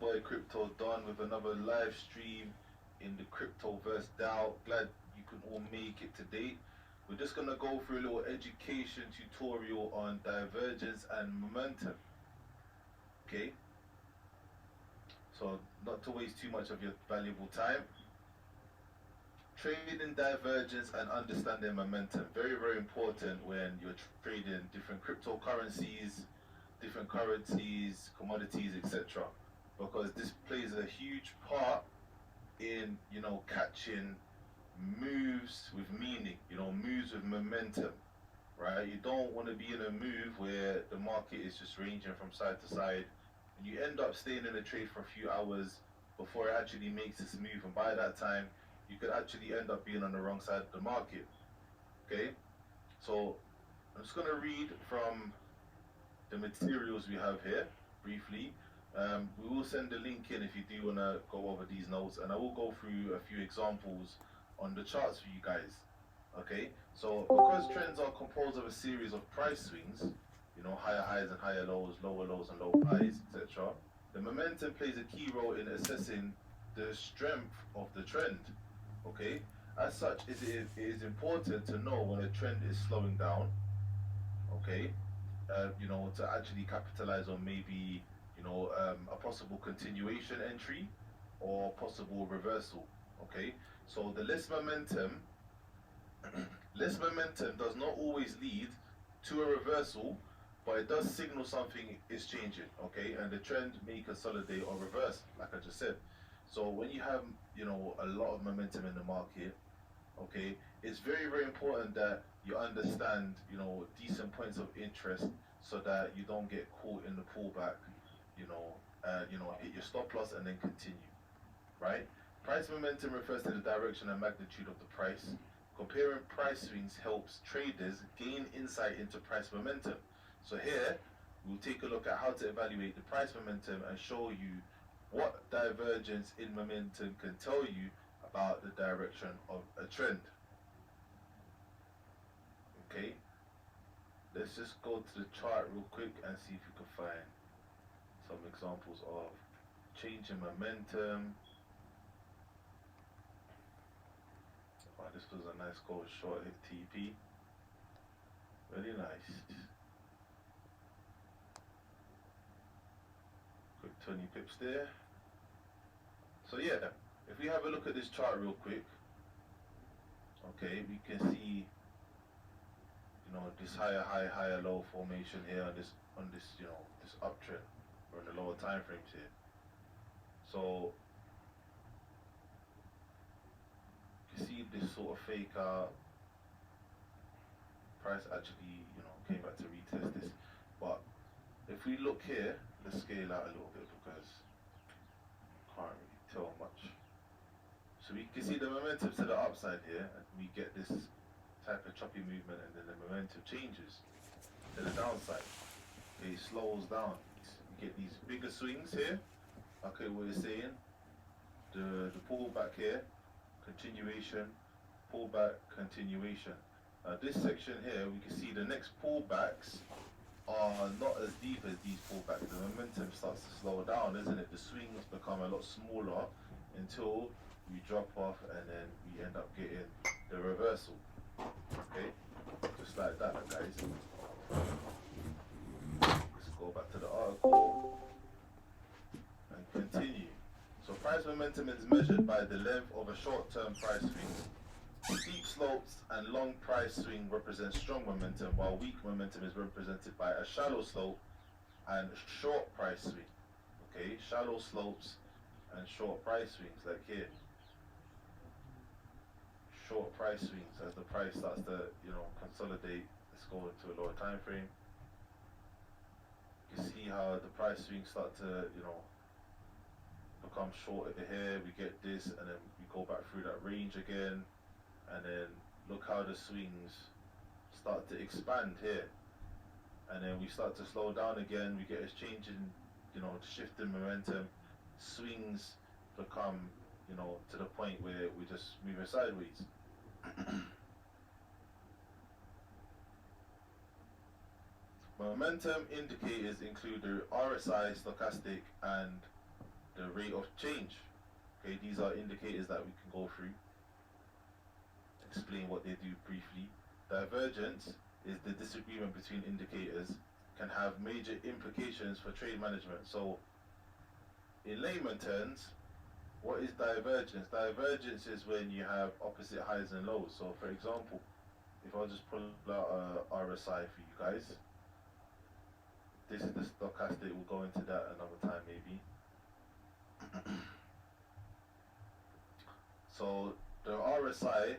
boy Crypto Don with another live stream in the Cryptoverse DAO. Glad you can all make it today. We're just gonna go through a little education tutorial on divergence and momentum. Okay? So not to waste too much of your valuable time. Trading divergence and understanding momentum. Very, very important when you're trading different cryptocurrencies, different currencies, commodities, etc. Because this plays a huge part in, catching moves with meaning, moves with momentum, right? You don't want to be in a move where the market is just ranging from side to side and you end up staying in a trade for a few hours before it actually makes its move, and by that time you could actually end up being on the wrong side of the market. Okay, so I'm just going to read from the materials we have here briefly. We will send the link in if you do want to go over these notes, and I will go through a few examples on the charts for you guys. Okay, so because trends are composed of a series of price swings, higher highs and higher lows, lower lows and low highs, etc., the momentum plays a key role in assessing the strength of the trend. Okay, as such, it is important to know when a trend is slowing down. Okay, to actually capitalize on maybe a possible continuation entry or possible reversal. Okay, so the less momentum does not always lead to a reversal, but it does signal something is changing. Okay, and the trend may consolidate or reverse, like I just said. So when you have a lot of momentum in the market, okay, it's very, very important that you understand decent points of interest so that you don't get caught in the pullback, hit your stop loss and then continue, right? Price momentum refers to the direction and magnitude of the price. Comparing price swings helps traders gain insight into price momentum. So here we'll take a look at how to evaluate the price momentum and show you what divergence in momentum can tell you about the direction of a trend. Okay, let's just go to the chart real quick and see if we can find some examples of change in momentum. Oh, this was a nice gold short hit TP. Really nice. Quick 20 pips there. So yeah, if we have a look at this chart real quick, okay, we can see this higher low formation here on this this uptrend or in the lower time frames here. So you can see this sort of fake out. Price actually came back to retest this, but if we look here, let's scale out a little bit because can't really tell much. So we can see the momentum to the upside here, and we get this type of choppy movement, and then the momentum changes to the downside. Okay, it slows down. You get these bigger swings here. Okay, what it's saying, the pullback here, continuation, pullback, continuation. This section here, we can see the next pullbacks are not as deep as these pullbacks. The momentum starts to slow down, isn't it? The swings become a lot smaller until we drop off, and then we end up getting the reversal. Okay, just like that, guys. Let's go back to the article and continue. So price momentum is measured by the length of a short-term price swing. Steep slopes and long price swing represent strong momentum, while weak momentum is represented by a shallow slope and short price swing. Okay, shallow slopes and short price swings, like here. Short price swings as the price starts to consolidate. Let's go into a lower time frame. You can see how the price swings start to become short over here. We get this, and then we go back through that range again. And then look how the swings start to expand here, and then we start to slow down again. We get a change in, shift in momentum. Swings become, to the point where we're just moving sideways. Momentum indicators include the RSI, stochastic, and the rate of change. Okay, these are indicators that we can go through, explain what they do briefly. Divergence is the disagreement between indicators, can have major implications for trade management. So in layman terms, what is divergence? Divergence is when you have opposite highs and lows. So for example, if I just pull out a RSI for you guys, this is the stochastic, we'll go into that another time maybe. So the RSI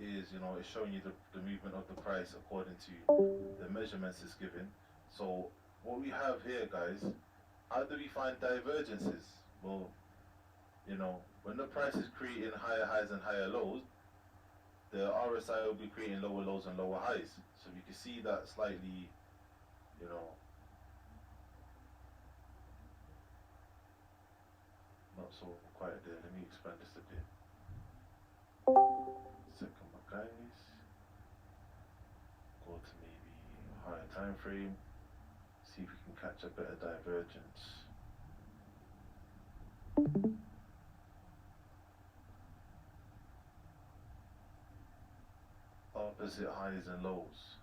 is, it's showing you the movement of the price according to the measurements it's given. So what we have here, guys, how do we find divergences? Well, when the price is creating higher highs and higher lows, the RSI will be creating lower lows and lower highs. So we can see that slightly, not so quiet there. Let me expand this a bit. Second, my guys. Go to maybe a higher time frame. See if we can catch a better divergence. Opposite highs and lows.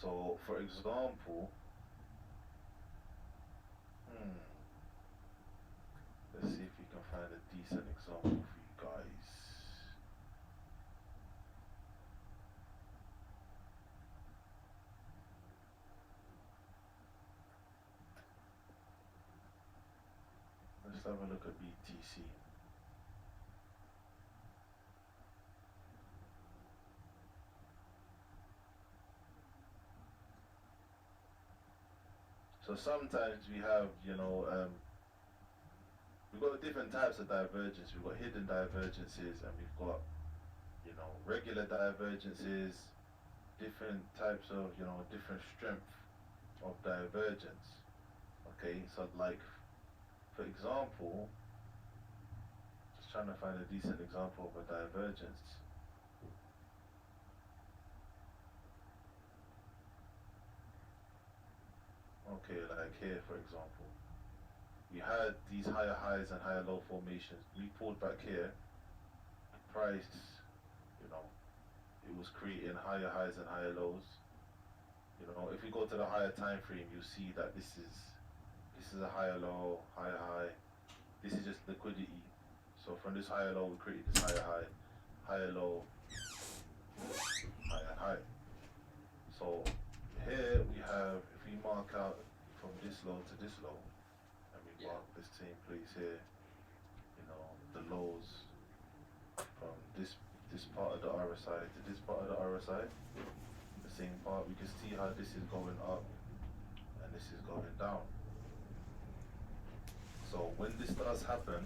So for example, let's see if we can find a decent example for you guys. Let's have a look at BTC. So sometimes we have, we've got different types of divergence. We've got hidden divergences, and we've got, regular divergences, different types of, different strength of divergence. Okay, so like, for example, just trying to find a decent example of a divergence. Okay, like here, for example, we had these higher highs and higher low formations. We pulled back here, price, it was creating higher highs and higher lows. If we go to the higher time frame, you'll see that this is a higher low, higher high. This is just liquidity. So from this higher low, we created this higher high, higher low, higher high. So here we have, if we mark out from this low to this low, and we mark this same place here, the lows from this part of the RSI to this part of the RSI, the same part, we can see how this is going up and this is going down. So when this does happen,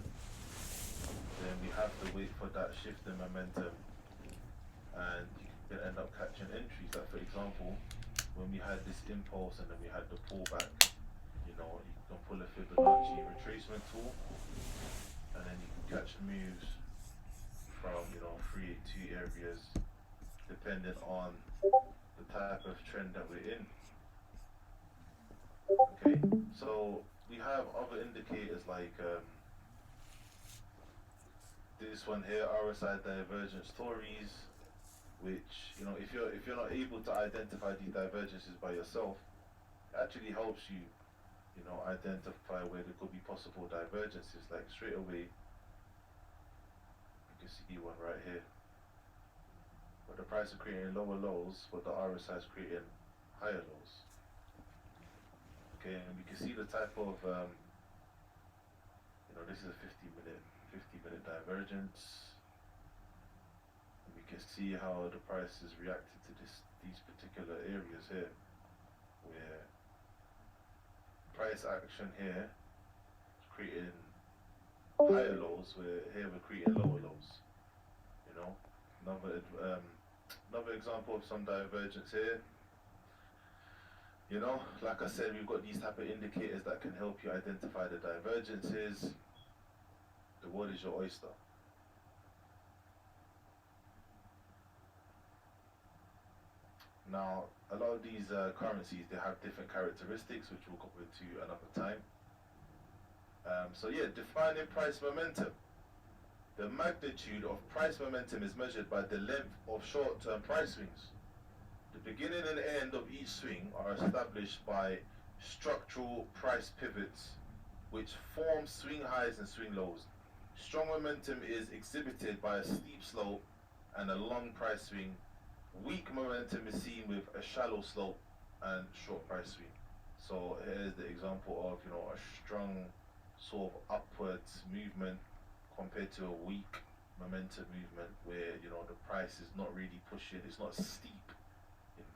then we have to wait for that shift in momentum, and you can end up catching entries. Like for example, when we had this impulse and then we had the pullback, you can pull a Fibonacci retracement tool, and then you can catch moves from 382 areas, depending on the type of trend that we're in. Okay, so we have other indicators like this one here, RSI divergence stories, which if you're not able to identify these divergences by yourself, it actually helps you identify where there could be possible divergences. Like straight away, you can see one right here, where the price is creating lower lows, but the RSI is creating higher lows. Okay, and we can see the type of this is a 50-minute divergence. And we can see how the price is reacted to these particular areas here, where price action here is creating higher lows, where here we're creating lower lows. Another example of some divergence here. Like I said, we've got these type of indicators that can help you identify the divergences. The world is your oyster. Now, a lot of these currencies, they have different characteristics, which we'll go into another time. So yeah, defining price momentum. The magnitude of price momentum is measured by the length of short-term price swings. The beginning and end of each swing are established by structural price pivots, which form swing highs and swing lows. Strong momentum is exhibited by a steep slope and a long price swing. Weak momentum is seen with a shallow slope and short price swing. So here's the example of, a strong sort of upwards movement compared to a weak momentum movement where, the price is not really pushing, it's not steep, it's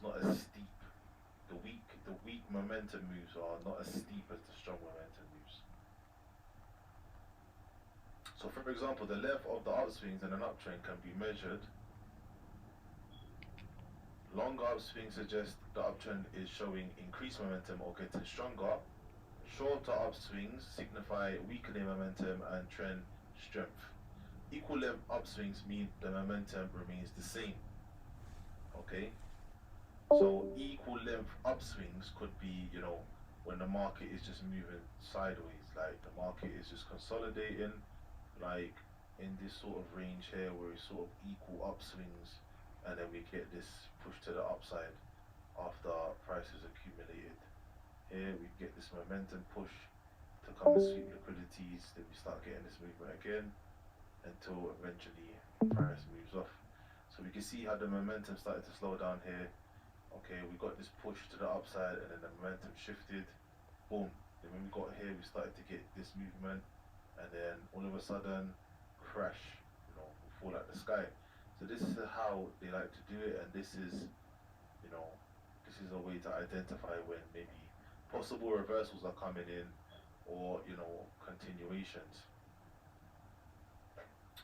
not as steep. The weak momentum moves are not as steep as the strong momentum moves. So for example, the length of the upswings in an uptrend can be measured. Longer upswings suggest the uptrend is showing increased momentum or getting stronger. Shorter upswings signify weakening momentum and trend strength. Equal length upswings mean the momentum remains the same. Okay? So equal length upswings could be, when the market is just moving sideways, like the market is just consolidating, like in this sort of range here where it's sort of equal upswings, and then we get this push to the upside after prices accumulated. Here we get this momentum push to come and sweep liquidities, then we start getting this movement again until eventually price moves off. So we can see how the momentum started to slow down here. Okay, we got this push to the upside and then the momentum shifted. Boom. Then when we got here, we started to get this movement, and then all of a sudden, crash. We fall out the sky. So this is how they like to do it, and this is a way to identify when maybe possible reversals are coming in, or continuations.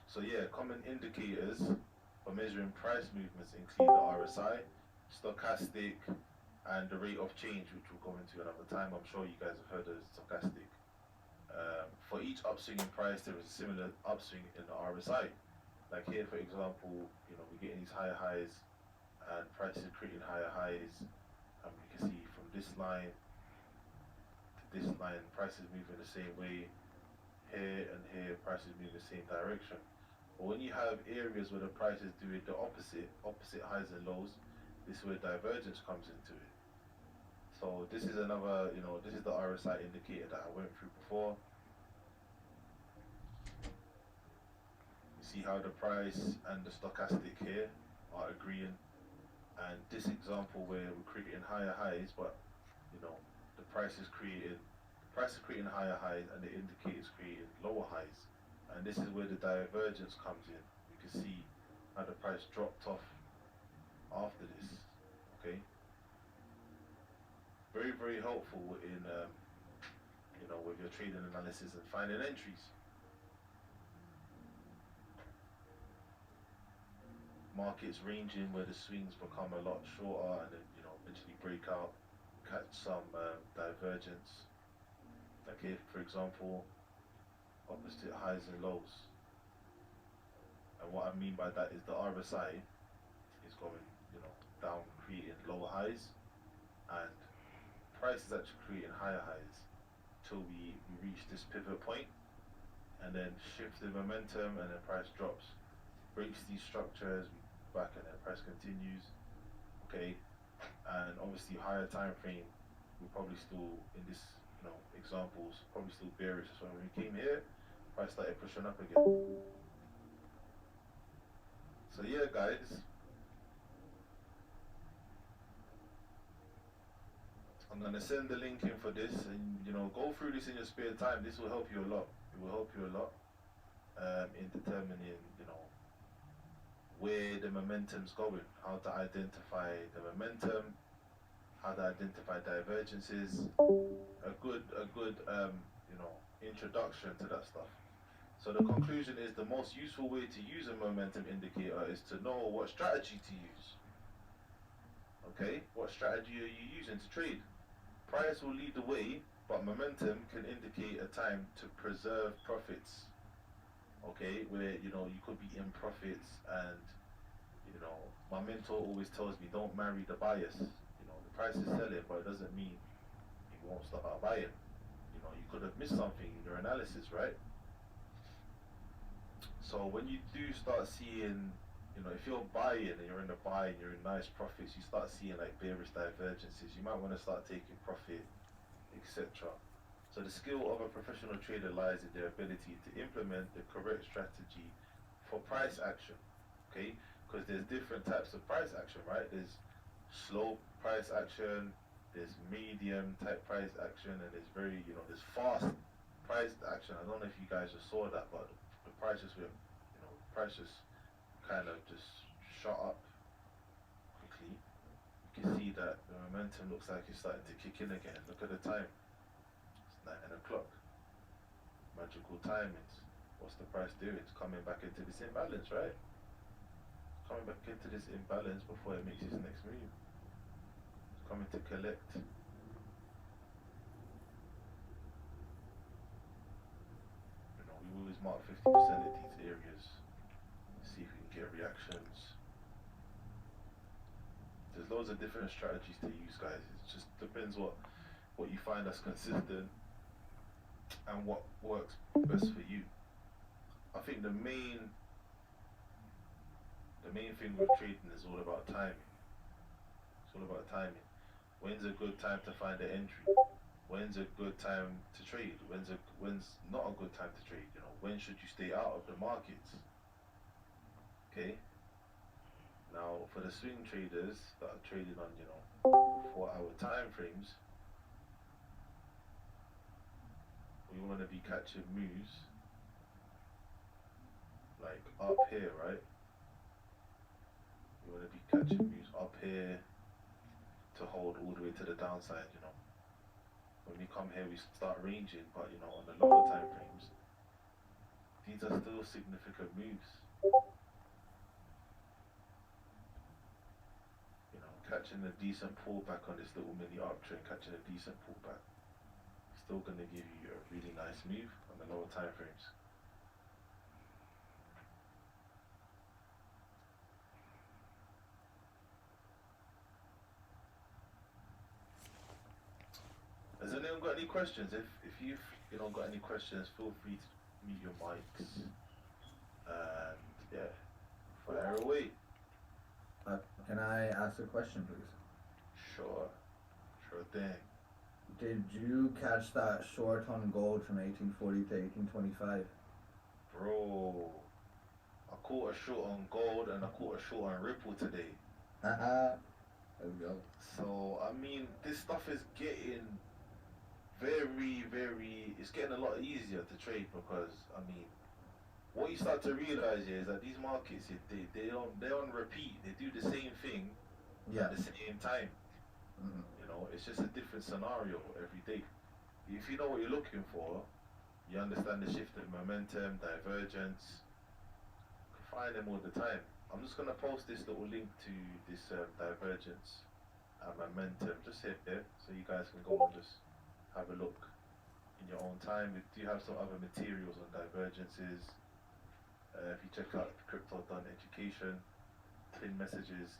So yeah, common indicators for measuring price movements include the RSI, stochastic, and the rate of change, which we'll go into another time. I'm sure you guys have heard of stochastic. For each upswing in price, there is a similar upswing in the RSI. Like here, for example, we're getting these higher highs, and prices creating higher highs, and we can see from this line to this line, prices moving the same way. Here and here, prices move the same direction. But when you have areas where the price is doing the opposite highs and lows, this is where divergence comes into it. So this is another, this is the RSI indicator that I went through before. You see how the price and the stochastic here are agreeing. And this example where we're creating higher highs, but the price is creating higher highs and the indicator is creating lower highs. And this is where the divergence comes in. You can see how the price dropped off after this. Okay. Very, very helpful in with your trading analysis and finding entries. Markets ranging where the swings become a lot shorter and then eventually break out, catch some divergence. Like here, for example, opposite highs and lows. And what I mean by that is the RSI is going down, creating lower highs, and price is actually creating higher highs till we reach this pivot point, and then shift the momentum, and then price drops, breaks these structures, back, and then price continues. Okay, and obviously higher time frame, we're probably still in this examples probably still bearish. So when we came here, price started pushing up again. So yeah, guys, I'm gonna send the link in for this, and go through this in your spare time. This will help you a lot. It will help you a lot in determining where the momentum's going, how to identify the momentum, how to identify divergences. A good introduction to that stuff. So the conclusion is the most useful way to use a momentum indicator is to know what strategy to use. Okay, what strategy are you using to trade? Price will lead the way, but momentum can indicate a time to preserve profits. Okay, where you could be in profits, and my mentor always tells me don't marry the bias. The price is selling, but it doesn't mean you won't start buying. you could have missed something in your analysis, right? So when you do start seeing, if you're buying and you're in the buy and you're in nice profits, you start seeing like bearish divergences. You might want to start taking profit, etc. So the skill of a professional trader lies in their ability to implement the correct strategy for price action. Okay, because there's different types of price action, right? There's slow price action, there's medium type price action, and there's there's fast price action. I don't know if you guys just saw that, but the prices were, prices kind of just shot up quickly. You can see that the momentum looks like it's starting to kick in again. Look at the time. It's 9 o'clock. Magical timings. What's the price doing? It's coming back into this imbalance, right? It's coming back into this imbalance before it makes its next move. It's coming to collect. We always mark 50% of these areas. See if we can get reactions. There's loads of different strategies to use, guys. It just depends what you find that's consistent and what works best for you. I think the main thing with trading is all about timing. It's all about timing. When's a good time to find an entry? When's a good time to trade? When's not a good time to trade? When should you stay out of the markets? Okay. Now, for the swing traders that are trading on, 4-hour time frames, we want to be catching moves like up here, right? We want to be catching moves up here to hold all the way to the downside, When we come here, we start ranging, but on the lower time frames, these are still significant moves. Catching a decent pullback on this little mini uptrend, catching a decent pullback, still going to give you a really nice move on the lower time frames. Has anyone got any questions? If you've got any questions, feel free to mute your mics. And yeah, fire away. Can I ask a question, please? Sure thing. Did you catch that short on gold from 1840 to 1825? Bro, I caught a short on gold and I caught a short on Ripple today. There we go. So, I mean, this stuff is getting it's getting a lot easier to trade because, I mean, what you start to realize is that these markets, they're on repeat. They do the same thing at the same time. Mm-hmm. It's just a different scenario every day. If you know what you're looking for, you understand the shift in momentum, divergence, you can find them all the time. I'm just going to post this little link to this divergence and momentum just here, so you guys can go and just have a look in your own time. We do have some other materials on divergences. If you check out Crypto Done Education, pin messages.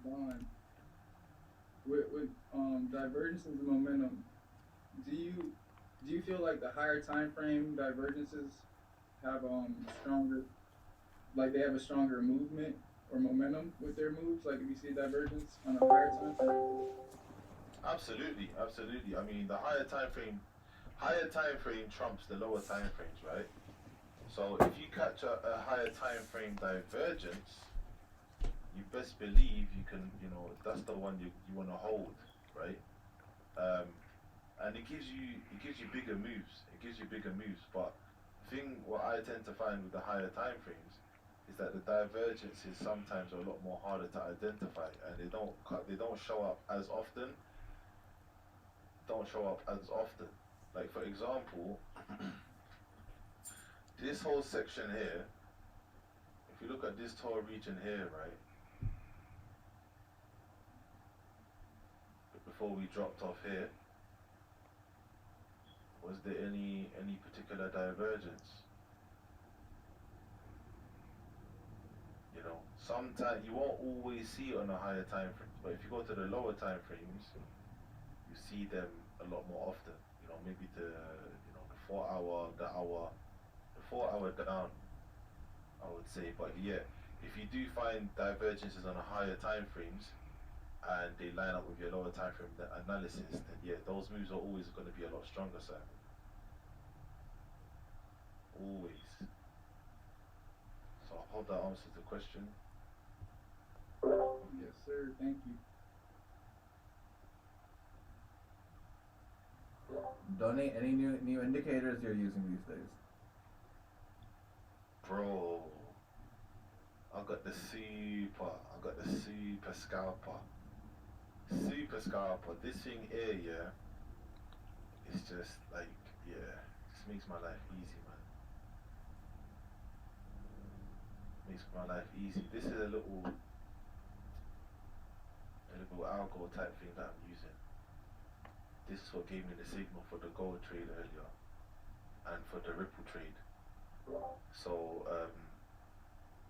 Don, with divergences and momentum, do you feel like the higher time frame divergences have stronger, like they have a stronger movement or momentum with their moves? Like if you see a divergence on a higher time frame? Absolutely. I mean, the higher time frame trumps the lower time frames, right? So if you catch a higher time frame divergence, you best believe you can, that's the one you want to hold, right? And it gives you bigger moves. But what I tend to find with the higher time frames is that the divergences sometimes are a lot more harder to identify, and they don't show up as often. Like for example, this whole section here. If you look at this whole region here, right? Before we dropped off here, was there any particular divergence? Sometimes you won't always see it on the higher time frames, but if you go to the lower time frames, you see them a lot more often. You know, maybe the 4 hour, the 4 hour down, I would say. But yeah, if you do find divergences on a higher time frames and they line up with your lower time frame analysis, then yeah, those moves are always going to be a lot stronger, sir. Always. So I hope that answers the question. Yes, sir. Thank you. Donate any new indicators you're using these days. Bro, I got the super scalper. Super scalper. This thing here, yeah, it's just like, yeah, just makes my life easy, man. Makes my life easy. This is a little algo type thing that I'm using. This is what gave me the signal for the gold trade earlier and for the Ripple trade. So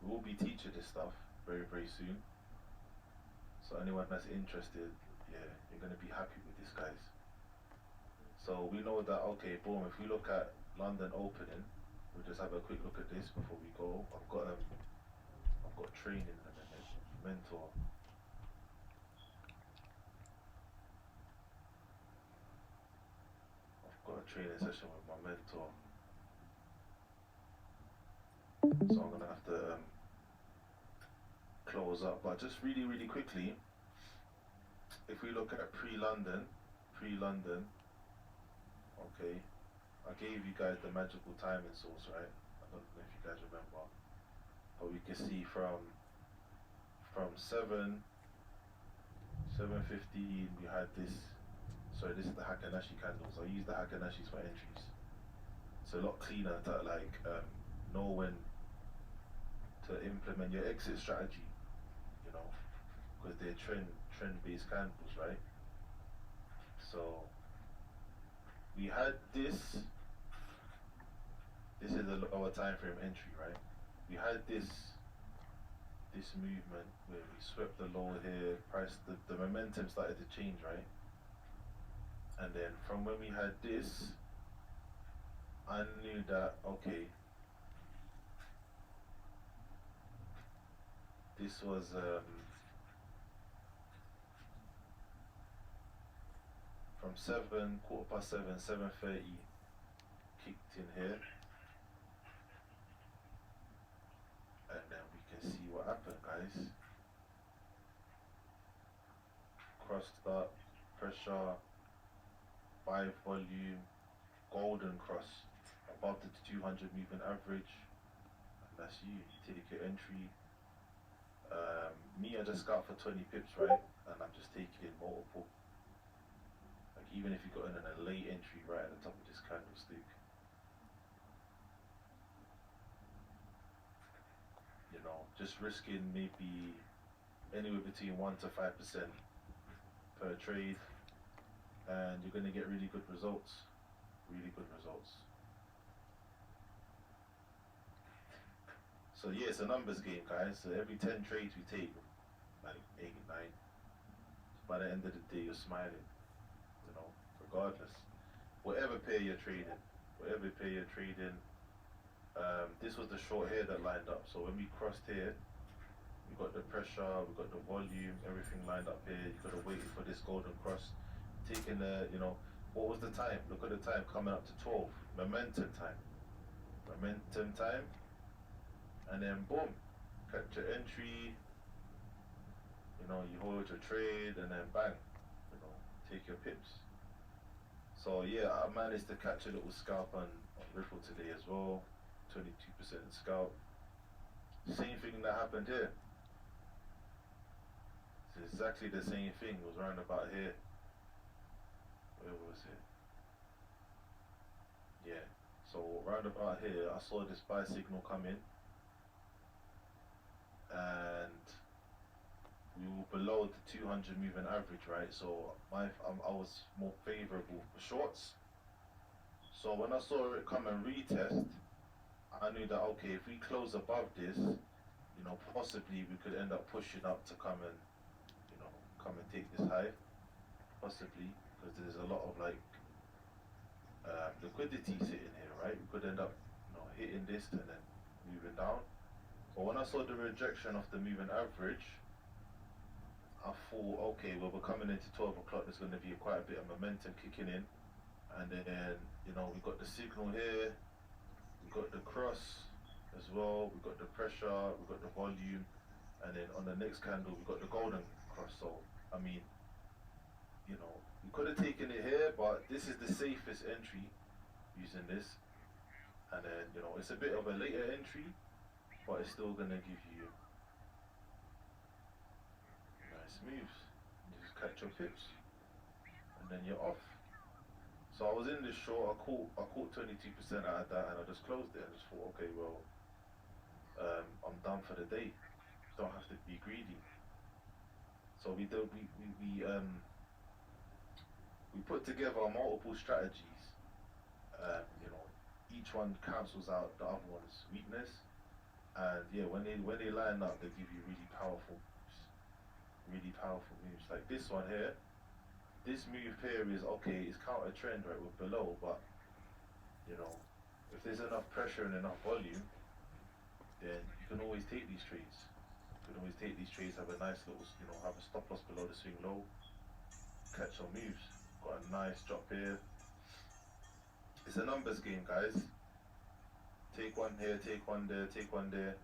we'll be teaching this stuff very, very soon. So anyone that's interested, yeah, you're gonna be happy with this, guys. So we know that, okay, boom, if we look at London opening, we'll just have a quick look at this before we go. I've got training in a minute, mentor. I've got a training session with my mentor. So I'm gonna have to close up, but just really, really quickly, if we look at pre-London, okay, I gave you guys the magical timing source, right? I don't know if you guys remember, but we can see from 7:15 we had this. Sorry, this is the Hakanashi candles. I use the Hakanashis for entries. It's a lot cleaner to like know when to implement your exit strategy, you know, because they're trend-based candles, right? So we had this. This is a lower time frame entry, right? We had this movement where we swept the low here, the momentum started to change, right? And then from when we had this, I knew that, okay, this was from 7:30 kicked in here, and then we can see what happened, guys. Crossed up, pressure, buy volume, golden cross above the 200 moving average, and that's you take your entry. Me, I just scout for 20 pips, right? And I'm just taking multiple. Like even if you got in a late entry right at the top of this candlestick, you know, just risking maybe anywhere between 1 to 5% per trade, and you're gonna get really good results. Really good results. So yeah, it's a numbers game, guys. So every 10 trades we take, like 8, 9. By the end of the day, you're smiling. You know, regardless, whatever pair you're trading, this was the short here that lined up. So when we crossed here, we got the pressure, we got the volume, everything lined up here. You gotta wait for this golden cross, taking the, you know, what was the time? Look at the time coming up to 12. Momentum time. And then boom, catch your entry, you know, you hold your trade, and then bang, you know, take your pips. So yeah, I managed to catch a little scalp on Ripple today as well, 22% scalp. Same thing that happened here. It's exactly the same thing. It was round about here. Where was it? Yeah. So round about here, I saw this buy signal come in, and we were below the 200 moving average, right? So I was more favorable for shorts. So when I saw it come and retest, I knew that, okay, if we close above this, you know, possibly we could end up pushing up to come and take this high, possibly. because there's a lot of like liquidity sitting here, right? We could end up, hitting this and then moving down. But when I saw the rejection of the moving average, I thought, okay, well, we're coming into 12 o'clock. There's going to be quite a bit of momentum kicking in, and then we got the signal here, we got the cross as well, we got the pressure, we got the volume, and then on the next candle we got the golden cross. So I mean, we could have taken it here, but this is the safest entry using this. And then it's a bit of a later entry, but it's still gonna give you nice moves. You just catch your pips, and then you're off. So I was in this short. I caught 22% out of that, and I just closed it. And just thought, okay, well, I'm done for the day. Don't have to be greedy. So we put together multiple strategies. Each one cancels out the other one's weakness, and yeah, when they line up, they give you really powerful moves. Like this one here. This move here is okay. It's counter trend, right? We're below, but if there's enough pressure and enough volume, then you can always take these trades. Have a nice little, have a stop loss below the swing low, catch some moves. Got a nice drop here. It's a numbers game, guys. Take one here, take one there, take one there.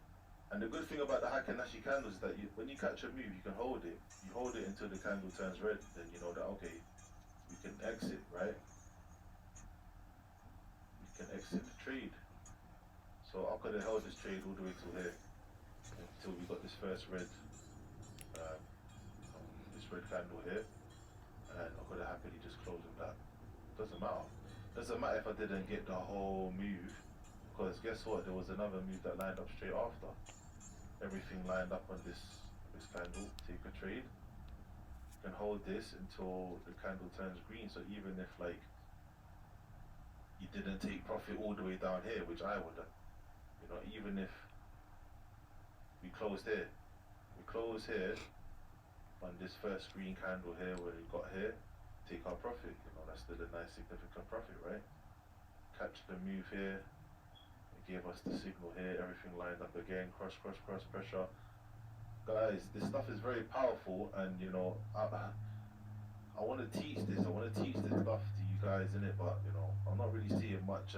And the good thing about the Heikin-Ashi candles is that when you catch a move, you can hold it. You hold it until the candle turns red. Then you know that, okay, we can exit, right? We can exit the trade. So I could have held this trade all the way till here, until we got this first red candle here, and I could have happily just closed with that. Doesn't matter. Doesn't matter if I didn't get the whole move, because guess what? There was another move that lined up straight after. Everything lined up on this candle. Take a trade. You can hold this until the candle turns green. So even if like you didn't take profit all the way down here, which I would have, even if we closed here, on this first green candle here where we got here, take our profit. That's still a nice significant profit, right? Catch the move here. It gave us the signal here. Everything lined up again. Cross pressure. Guys, this stuff is very powerful, and I want to teach this. I want to teach this stuff to you guys, innit? But I'm not really seeing much.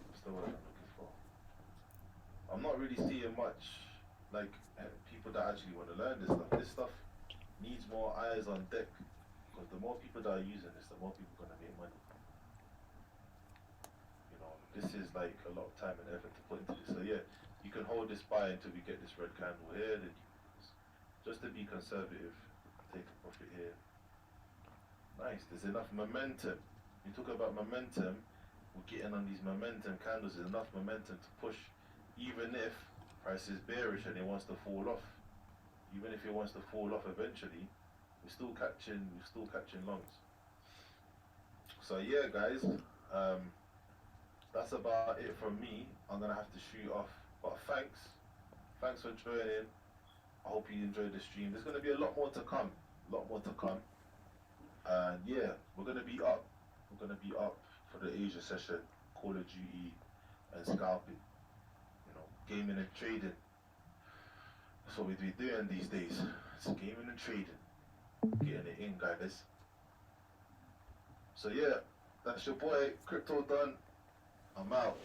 What's the word I'm looking for? I'm not really seeing much like people that actually want to learn this stuff. This stuff needs more eyes on deck, because the more people that are using this, the more people are gonna make money. This is like a lot of time and effort to put into this. So yeah, you can hold this buy until we get this red candle here. Then just to be conservative, take a profit here. Nice. There's enough momentum. You talk about momentum. We're getting on these momentum candles. There's enough momentum to push, even if price is bearish and it wants to fall off. Even if it wants to fall off eventually, we're still catching longs. So yeah, guys, that's about it from me. I'm gonna have to shoot off, but thanks for joining. I hope you enjoyed the stream. There's gonna be a lot more to come, and yeah, we're gonna be up for the Asia session, Call of Duty and scalping, gaming and trading. That's what we be doing these days. It's gaming and trading. Getting it in, guys. So yeah, that's your boy, Crypto done. I'm out.